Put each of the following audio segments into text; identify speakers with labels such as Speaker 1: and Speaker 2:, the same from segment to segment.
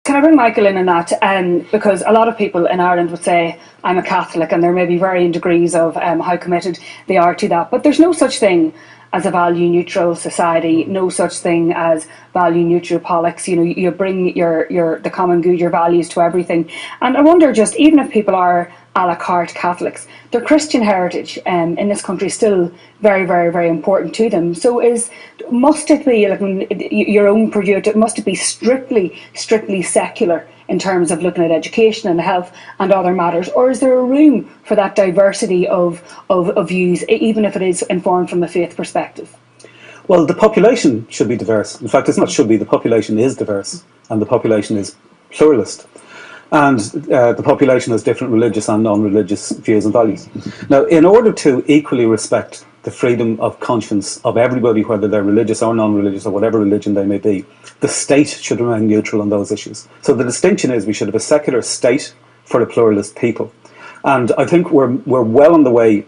Speaker 1: Can I bring Michael in on that? Because a lot of people in Ireland would say, I'm a Catholic, and there may be varying degrees of how committed they are to that. But there's no such thing as a value-neutral society, no such thing as value-neutral politics. You know, you bring the common good, your values to everything. And I wonder, just even if people are a la carte Catholics, their Christian heritage in this country is still very, very, very important to them. So must it be, like your own pursuit, must it be strictly secular in terms of looking at education and health and other matters, or is there a room for that diversity of views, even if it is informed from a faith perspective?
Speaker 2: Well, the population should be diverse. In fact, it's not should be, the population is diverse, and the population is pluralist. And the population has different religious and non-religious views and values. Now, in order to equally respect the freedom of conscience of everybody, whether they're religious or non-religious or whatever religion they may be, the state should remain neutral on those issues. So the distinction is we should have a secular state for a pluralist people. And I think we're well on the way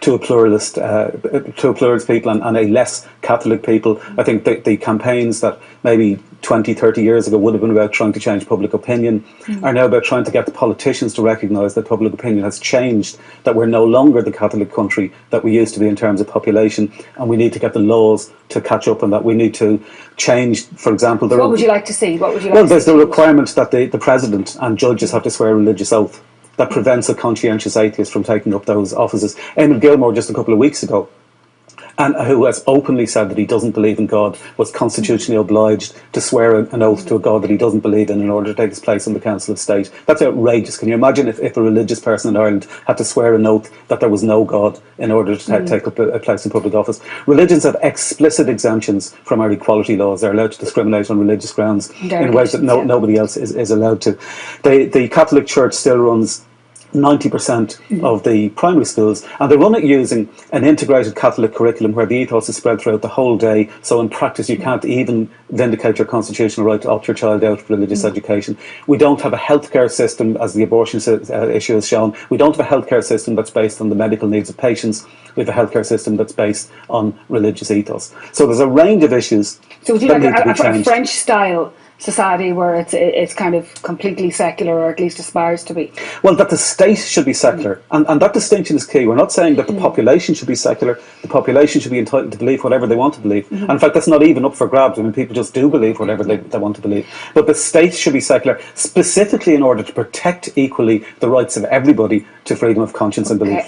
Speaker 2: to a pluralist people and a less Catholic people. I think the campaigns that maybe 20, 30 years ago would have been about trying to change public opinion are now about trying to get the politicians to recognise that public opinion has changed, that we're no longer the Catholic country that we used to be in terms of population, and we need to get the laws to catch up on that. We need to change, for example...
Speaker 1: What would you like to see?
Speaker 2: Well, there's the requirement that the President and judges have to swear a religious oath. That prevents a conscientious atheist from taking up those offices. Eamon Gilmore, just a couple of weeks ago, and who has openly said that he doesn't believe in God, was constitutionally obliged to swear an oath to a God that he doesn't believe in order to take his place in the Council of State. That's outrageous. Can you imagine if a religious person in Ireland had to swear an oath that there was no God in order to take up a place in public office? Religions have explicit exemptions from our equality laws. They're allowed to discriminate on religious grounds in ways that nobody else is allowed to. The Catholic Church still runs 90% of the primary schools, and they run it using an integrated Catholic curriculum where the ethos is spread throughout the whole day. So in practice you can't even vindicate your constitutional right to opt your child out of religious education. We don't have a healthcare system, as the abortion issue has shown. We don't have a healthcare system that's based on the medical needs of patients. We have a healthcare system that's based on religious ethos. So there's a range of issues.
Speaker 1: So would you like a French style society where it's kind of completely secular, or at least aspires to be?
Speaker 2: Well, that the state should be secular, and that distinction is key. We're not saying that the population should be secular. The population should be entitled to believe whatever they want to believe. And in fact, that's not even up for grabs. I mean, people just do believe whatever they want to believe. But the state should be secular, specifically in order to protect equally the rights of everybody to freedom of conscience and belief.